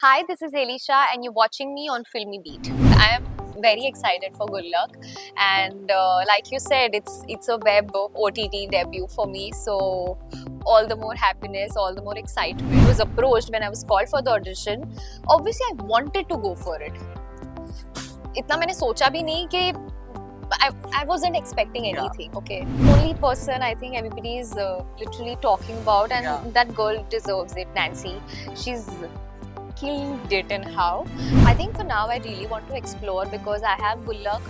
Hi, this is Elisha, and you're watching me on Filmy Beat. I am very excited for Good Luck, and like you said, it's a web OTT debut for me. So all the more happiness, all the more excitement. I was approached when I was called for the audition. Obviously, I wanted to go for it. इतना मैंने सोचा भी नहीं कि I wasn't expecting anything. Okay, only person I think everybody is literally talking about, and that girl deserves it. Nancy, she's killed it. And how? I think for now I really want to explore because I have Good Luck.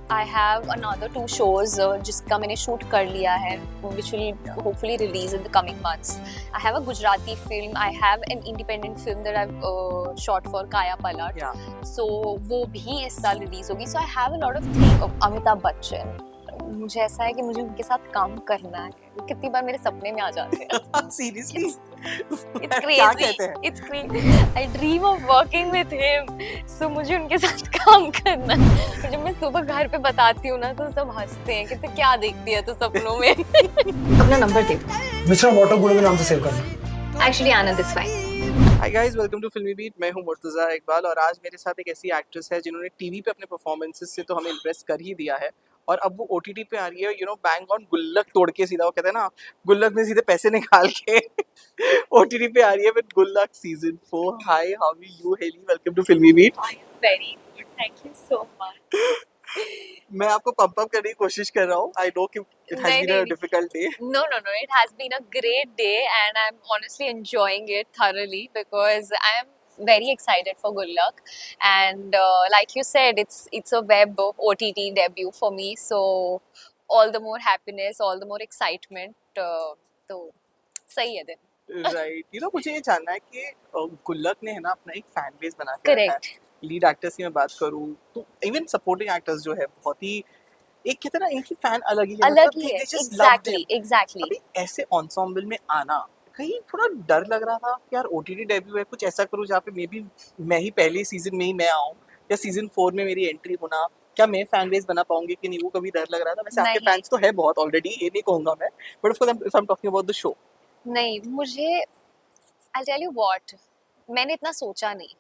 I have another 2 shows जिसका मैंने shoot कर लिया है, which will hopefully release in the coming months. I have a Gujarati film. I have an independent film that I've shot for Kaya Palat. So वो भी इस साल release होगी. So I have a lot of things. Amitabh Bachchan, मुझे ऐसा है कि मुझे उनके साथ काम करना है. कितनी बार मेरे सपने में आ जाते हैं. Seriously? It's crazy. It's crazy. I dream of working with him. So मुझे उनके साथ काम करना है. जब मैं सुबह घर पे बताती हूँ ना तो सब हंसते हैं कि तू क्या देखती है तो सपनों में. अपना नंबर दे. मिश्रा वाटर कूलर के नाम से सेव करना. Actually Anand is fine. Hi guys, welcome to Filmy Beat. मैं हूँ मुर्तज़ा इकबाल और आज मेरे साथ एक ऐसी एक्ट्रेस है जिन्होंने टीवी पे अपने परफॉर्मेंसेस से तो हमें इम्प्रेस कर ही दिया है और अब वो ओटीटी पे आ रही है, बैंग ऑन गुल्लक तोड़ के सीधा, वो कहते हैं ना, गुल्लक में सीधे पैसे निकाल के ओटीटी पे आ रही है with Gullak season 4. Hi, how are you Heli? Welcome to Filmibeat. I am very good. Thank you so much. मैं आपको पंप अप करने की कोशिश कर रहा हूँ. आई नो कि it has been a difficult day. No. It has been a great day and I'm honestly enjoying it thoroughly because I am very excited for Good Luck. And like you said, it's a web OTT debut for me. So all the more happiness, all the more excitement. तो सही है दिन. Right. मुझे ये जानना है कि गुल्लक ने, है ना, अपना एक फैन बेस बना के रखा है. Correct. लीड एक्टर्स की मैं बात करूँ तो इवन सपोर्टिंग एक्टर्स जो है बहुत ही, एक कहते हैं ना, इनकी फैन अलग ही है. अलग ही है. they just love them. Exactly. अभी ऐसे एंसेम्बल में आना कहीं थोड़ा डर लग रहा था कि यार ओटीटी डेब्यू है, कुछ ऐसा करूँ जहाँ पे मे बी मैं ही पहले सीजन में ही मैं आऊँ या सीजन 4 में मेरी एंट्री होना, क्या मैं फैन बेस बना पाऊंगी कि नहीं, वो कभी डर लग रहा था. वैसे आपके फैंस तो है बहुत ऑलरेडी, ये नहीं कहूंगा मैं, but of course if I am talking about the show. नहीं, मुझे I'll tell you what, मैंने इतना सोचा नहीं.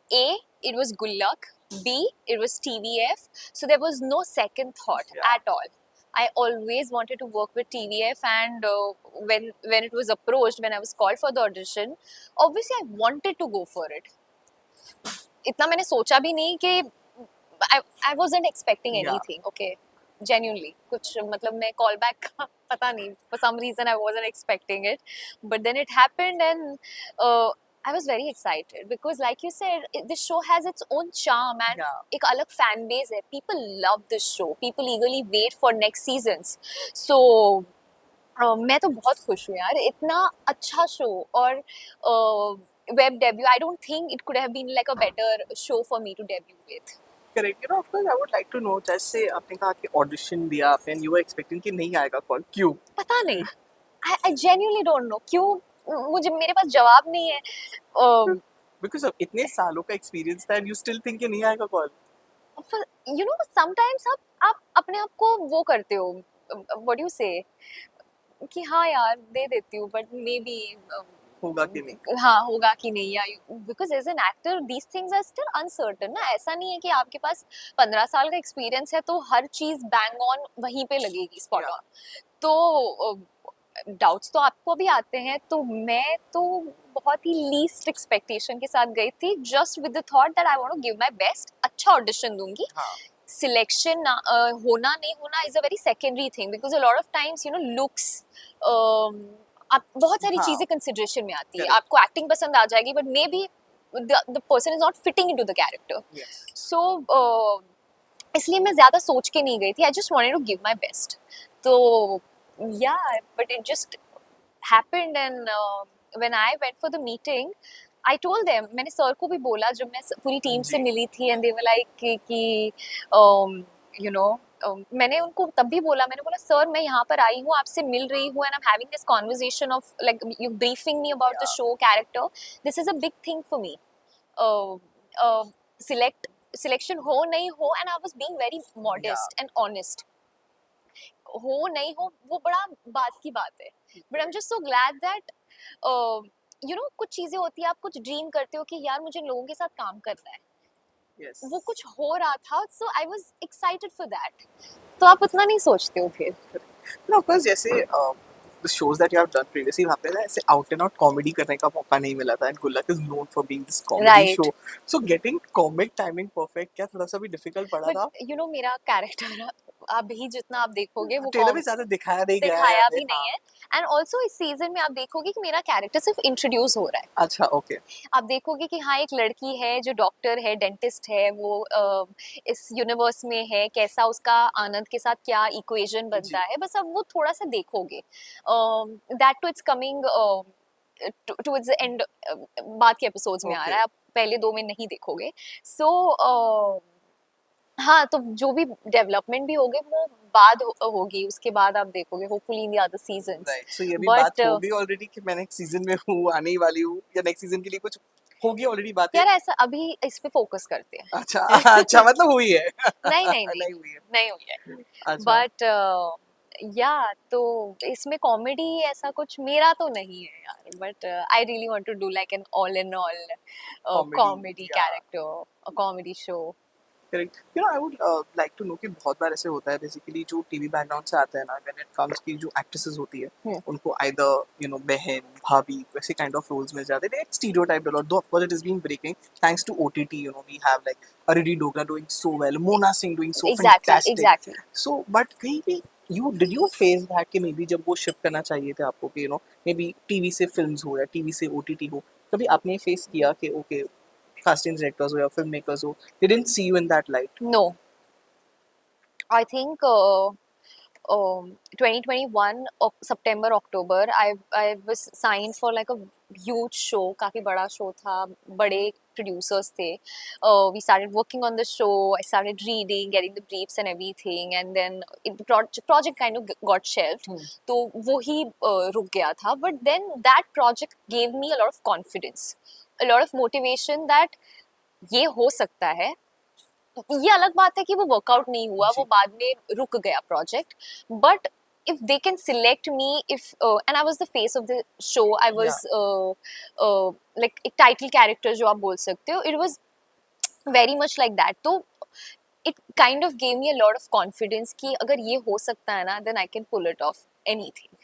A, it was Good Luck. B, it was TVF. So there was no second thought at all. I always wanted to work with TVF, and when it was approached, when I was called for the audition, obviously I wanted to go for it. इतना मैंने सोचा भी नहीं कि I wasn't expecting anything. Okay, genuinely कुछ मतलब मैं call back का पता नहीं, for some reason I wasn't expecting it, but then it happened and I was very excited because like you said, this show has its own charm and एक अलग fan base है. People love this show. People eagerly wait for next seasons. So मैं तो बहुत खुश हूँ यार. इतना अच्छा शो और web debut. I don't think it could have been like a better show for me to debut with. Correct. Of course I would like to know, जैसे आपने कहा कि ऑडिशन दिया आपने एंड यू वर एक्सपेक्टिंग कि नहीं आएगा call, क्यों? पता नहीं. I genuinely don't know क्यों. मुझे, मेरे पास जवाब नहीं है. बिकॉज़ अब इतने सालों का एक्सपीरियंस था एंड यू स्टिल थिंक कि नहीं आएगा कॉल. You know, sometimes आप अपने आप को वो करते हो, what do you say, कि हाँ यार दे देती हूँ, but maybe होगा कि नहीं. हाँ होगा कि नहीं. या because as an actor these things are still uncertain ना. ऐसा नहीं है कि आपके पास 15 साल का एक्सपीरियंस है तो हर चीज बैंग ऑन वहीं पे लगेगी, स्पॉट ऑन. तो डाउट्स तो आपको भी आते हैं. तो मैं तो बहुत ही लीस्ट एक्सपेक्टेशन के साथ गई थी, just with the thought that I want to give my best. अच्छा ऑडिशन दूंगी. सिलेक्शन होना नहीं होना is a very secondary thing because a lot of times looks, आप बहुत सारी चीजें कंसिडरेशन में आती है. आपको एक्टिंग पसंद आ जाएगी but maybe the person is not fitting into the character. So इसलिए मैं ज्यादा सोच के नहीं गई थी. I just wanted to give my best. तो या but it just happened and when I went for the meeting I told them. मैंने सर को भी बोला जब मैं पूरी टीम से मिली थी एंड दे वर लाइक कि मैंने उनको तब भी बोला, मैंने बोला सर मैं यहाँ पर आई हूँ, आपसे मिल रही हूँ and I am having this conversation of like you briefing me about the show character. This is a big thing for me. Selection हो नहीं हो, and I was being very modest and honest. हो नहीं हो वो बड़ा बात की बात है, but I am just so glad that कुछ चीजें होती है, आप कुछ ड्रीम करते हो कि यार मुझे लोगों के साथ काम करना है, Yes. वो कुछ हो रहा था, so I was excited for that. तो आप उतना नहीं सोचते हो फिर। No, of course, जैसे the shows that you have done previously, वहाँ पे ना ऐसे out and out comedy करने का मौका नहीं मिला था, and Gullak is known for being this comedy Right. show. So getting comic timing perfect क्या थोड़ा सा भी difficult पड़ा था? बट मेरा कैरेक्टर अभी जितना आप देखोगे वो ट्रेलर में ज्यादा दिखाया नहीं गया है दिखाया हमें, भी नहीं है। एंड ऑल्सो इस सीजन में आप देखोगे कि मेरा कैरेक्टर सिर्फ इंट्रोड्यूस हो रहा है। अच्छा, ओके। आप देखोगे कि हाँ, एक लड़की है जो डॉक्टर है, डेंटिस्ट है, वो इस यूनिवर्स में है, कैसा उसका आनंद के साथ क्या इक्वेशन बनता है, बस अब वो थोड़ा सा देखोगे। That too it's coming towards the end, बाद के एपिसोड्स में आ रहा है, आप पहले 2 में नहीं देखोगे। सो हाँ, तो जो भी डेवलपमेंट भी होगी वो बाद होगी, उसके बाद आप देखोगे hopefully in the other seasons. Right, so ये भी But, बात होगी ऑलरेडी कि मैं नेक्स्ट सीजन में हूँ, आने ही वाली हूँ, या नेक्स्ट सीजन के लिए कुछ होगी ऑलरेडी बातें? यार ऐसा अभी इस पे फोकस करते हैं। अच्छा अच्छा, मतलब हुई है। नहीं नहीं नहीं हुई है। नहीं हुई है। अच्छा, बट या तो इसमें कॉमेडी ऐसा कुछ मेरा तो नहीं है यार, but I really want to do like an all in all Comedy, comedy yeah. Character, a comedy show. Correct. I would like to know कि बहुत बार ऐसे होता है बेसिकली जो टीवी बैकग्राउंड से आते हैं ना, व्हेन इट कम्स की जो एक्ट्रेसेस होती है उनको आइदर बहन, भाभी वैसे काइंड ऑफ रोल्स मिल जाते हैं। दे stereotyped a lot, though of course it is being breaking thanks to OTT. We have like Aridhi Dogra doing so well, Mona Singh doing so fantastic. Exactly. So but कहीं भी did you face that कि maybe जब वो shift करना चाहिए थे आपको कि maybe टीवी से फिल्म्स हो या टीवी से OTT हो, कभी आपने फेस किया कि ओके casting directors हो या फिल्म मेकर्स हो, they didn't see you in that light? No, I think 2021 September October I was signed for like a huge show, काफी बड़ा शो था, बड़े producers थे। We started working on the show, I started reading, getting the briefs and everything, and then the project kind of got shelved. तो वो ही रुक गया था, but then that project gave me a lot of confidence, a lot of motivation that ये हो सकता है। ये अलग बात है कि वो वर्कआउट नहीं हुआ, वो बाद में रुक गया project, but if they can select me, if and I was the face of the show, I was like एक title character जो आप बोल सकते हो, it was very much like that, तो it kind of gave me a lot of confidence कि अगर ये हो सकता है ना, then I can pull it off anything.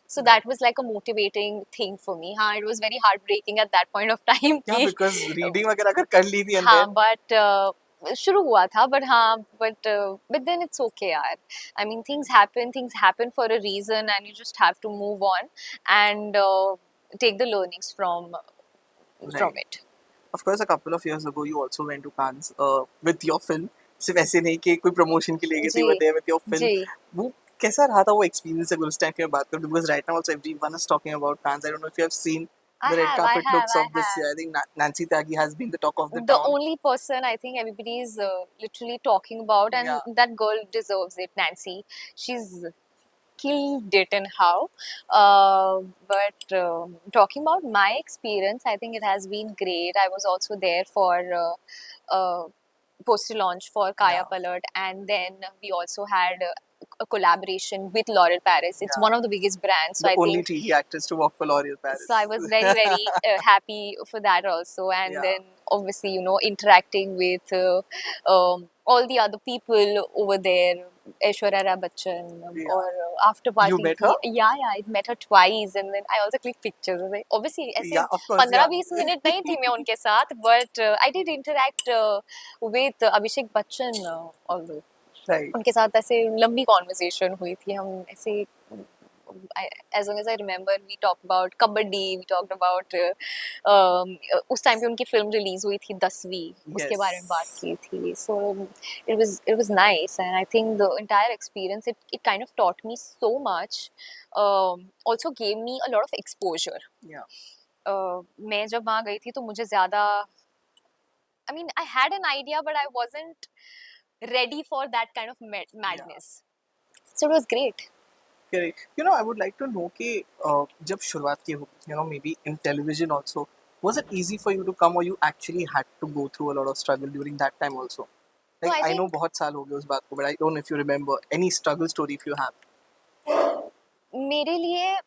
So that was like a motivating thing for me. हाँ, it was very heartbreaking at that point of time Yeah, कि because reading वगैरह अगर कर ली थी हाँ, अंदर। but शुरू हुआ था, but हाँ, but then it's okay यार। I mean things happen for a reason, and you just have to move on and take the learnings from it. Of course, a couple of years ago, you also went to Cannes with your film. सिर्फ ऐसे नहीं कि कोई promotion के लिए गई थी, जी, but there with your film. जी। वो कैसा रहा था वो एक्सपीरियंस अगर उस टाइम की मैं बात करूँ, because right now also everyone is talking about Cannes. I don't know if you have seen the red carpet looks of this year. I think Nancy Tyagi has been the talk of the The town. only person I think everybody is literally talking about, and Yeah. that girl deserves it, Nancy. She's killed it and how. But talking about my experience, I think it has been great. I was also there for poster launch for Kaya Yeah. Palat, and then we also had a collaboration with L'Oreal Paris. It's Yeah. one of the biggest brands, so The I only think TV actress to work for L'Oreal Paris. so. I was very very happy for that also, and Yeah. then obviously interacting with all the other people over there, Aishwarya Rai Bachchan, Yeah. or after party. You met her? Yeah, I met her twice, and then I also clicked pictures. Obviously, ऐसे Yeah, of course. 15-20 minute नहीं थी मैं उनके साथ, but I did interact with Abhishek Bachchan although. Right. उनके साथ ऐसे लंबी कॉन्वर्सेशन हुई थी, हम ऐसे as long as I remember, we talked about kabaddi, we talked about उस टाइम पे उनकी फिल्म रिलीज हुई थी 10वीं, उसके Yes. बारे में बात की थी। So it was nice, and I think the entire experience it kind of taught me so much, also gave me a lot of exposure. Yeah. मैं जब वहाँ गई थी तो मुझे ज़्यादा, I mean I had an idea, but I wasn't ready for that kind of madness. So it was great. Correct. I would like to know कि जब शुरुआत की होगी, maybe in television also, was it easy for you to come, or you actually had to go through a lot of struggle during that time also? No, Like I I know think- बहुत साल हो गए उस बात को, but I don't know if you remember any struggle story if you have. मेरे लिए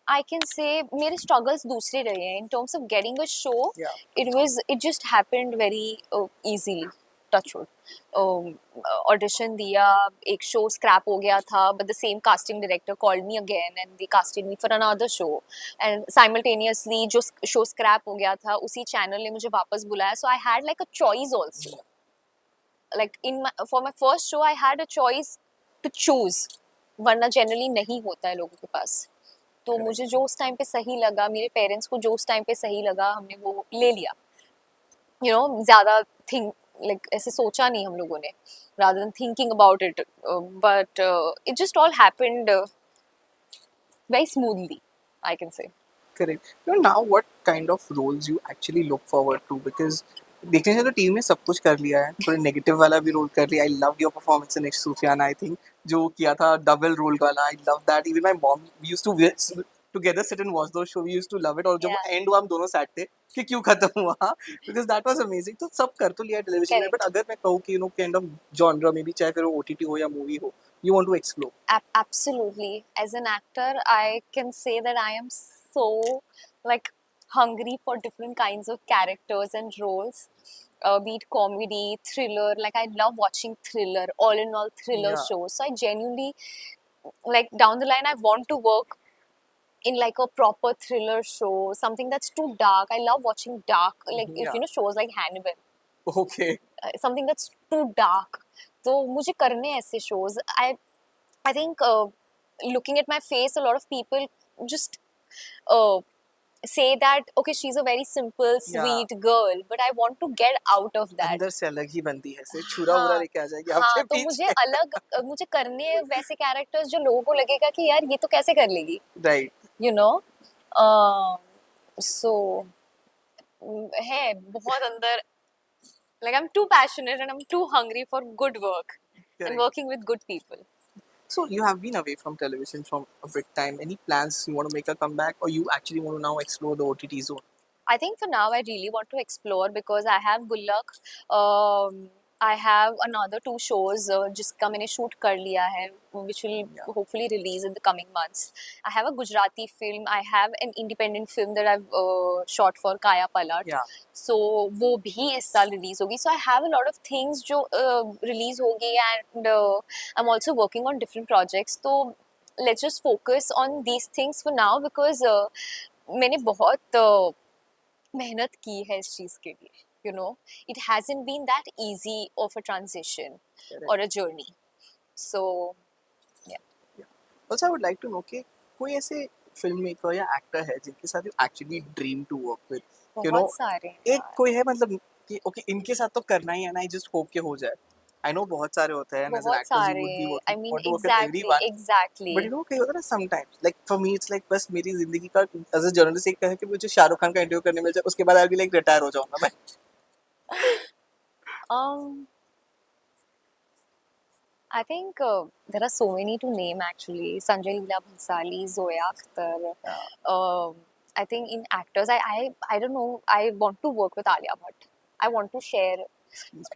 I can say मेरे struggles दूसरे रहे हैं in terms of getting a show. Yeah. It just happened very easily. Touch wood. Audition दिया, एक show scrap हो गया था, but the same casting director called me again and they casted me for another show. And simultaneously जो show scrap हो गया था, उसी channel ने मुझे वापस बुलाया. So I had like a choice also. Like for my first show, I had a choice to choose. वरना generally नहीं होता है लोगों के पास. तो मुझे जो उस टाइम पे सही लगा, मेरे पेरेंट्स को जो उस टाइम पे सही लगा, हमने वो ले लिया. ज़्यादा like ऐसे सोचा नहीं हम लोगों ने, rather than thinking about it. But it just all happened very smoothly, I can say. Correct. Now what kind of roles you actually look forward to? Because देखने से तो टीम ने सब कुछ कर लिया है, थोड़े नेगेटिव वाला भी रोल कर लिया. I loved your performance in Sufiana. I think जो किया था डबल रोल वाला, I love that. Even my mom used to together sit and watch those show. We used to love it. और जब एंड हुआ हम दोनों सैड थे कि क्यों खत्म हुआ, because that was amazing. तो सब कर तो लिया टेलीविजन में, but अगर मैं कहूँ कि kind of genre में भी, चाहे फिर वो OTT हो या मूवी हो, you want to explore. Absolutely. As an actor, I can say that I am so like hungry for different kinds of characters and roles. Be it comedy, thriller. Like I love watching thriller, all in all thriller shows. So I genuinely, like down the line, I want to work in like a proper thriller show, something that's too dark. I love watching dark, like if shows like Hannibal. Okay. Something that's too dark. तो मुझे करने ऐसे shows. I think looking at my face, a lot of people just say that okay, she's a very simple, sweet girl, but I want to get out of that. अंदर से अलग ही बनती है, से छुरा उरा लेके आ जाएगी आपके तो पीछे. मुझे करने वैसे कैरेक्टर्स जो लोगों को लगेगा कि यार ये तो कैसे कर लेगी. Right. So है बहुत अंदर, like I'm too passionate and I'm too hungry for good work. Correct. And working with good people. So you have been away from television from a bit time. Any plans you want to make a comeback, or you actually want to now explore the OTT zone? I think for now I really want to explore because I have Gullak. I have another 2 shows जिसका मैंने shoot कर लिया है, which will hopefully release in the coming months. I have a Gujarati film. I have an independent film that I've shot for Kaya Palat. Yeah. So वो भी इस साल release होगी. So I have a lot of things जो release होगी and I'm also working on different projects. So let's just focus on these things for now because मैंने बहुत मेहनत की है इस चीज़ के लिए. It hasn't been that easy of a transition. Correct. Or a journey. So, yeah. Also, I would like to know कि कोई ऐसे filmmaker या actor है जिनके साथ you actually dream to work with. बहुत सारे. एक कोई है मतलब कि okay इनके साथ तो करना ही है ना, I just hope कि हो जाए. I know बहुत सारे होते हैं. बहुत सारे. I mean exactly. But कहीं होता है ना sometimes. Like for me it's like बस मेरी जिंदगी का as a journalist एक है कि मुझे शाहरुख खान का इंटरव्यू करने मिल जाए, उसके बाद आगे like retire हो जाऊंगा मैं. I think there are so many to name actually. Sanjay Leela Bhansali, Zoya Akhtar. I think in actors, I don't know. I want to work with Alia Bhatt. I want to share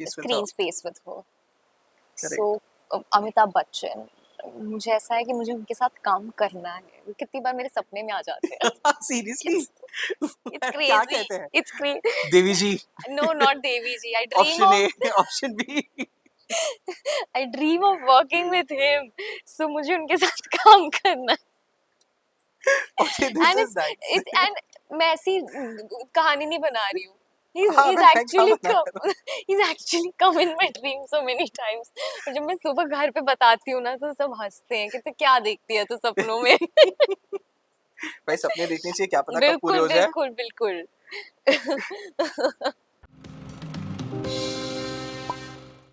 screen space with her. Correct. So Amitabh Bachchan. मुझे ऐसा है कि मुझे उनके साथ काम करना है. कितनी बार मेरे सपने में आ जाते हैं. Seriously? It's crazy. क्या कहते हैं? It's crazy. Devi ji. No, not Devi ji. I dream Option A, option B. I dream of working with him. So मुझे उनके साथ काम करना है. Okay, this is nice. And मैं ऐसी कहानी नहीं बना रही हूँ. He's actually come in my dream so many times. जब मैं सुबह घर पे बताती हूँ ना तो सब हंसते हैं कि तू क्या देखती है तू सपनों में. भाई सपने देखने चाहिए, क्या पता कब पूरे हो जाए. बिल्कुल.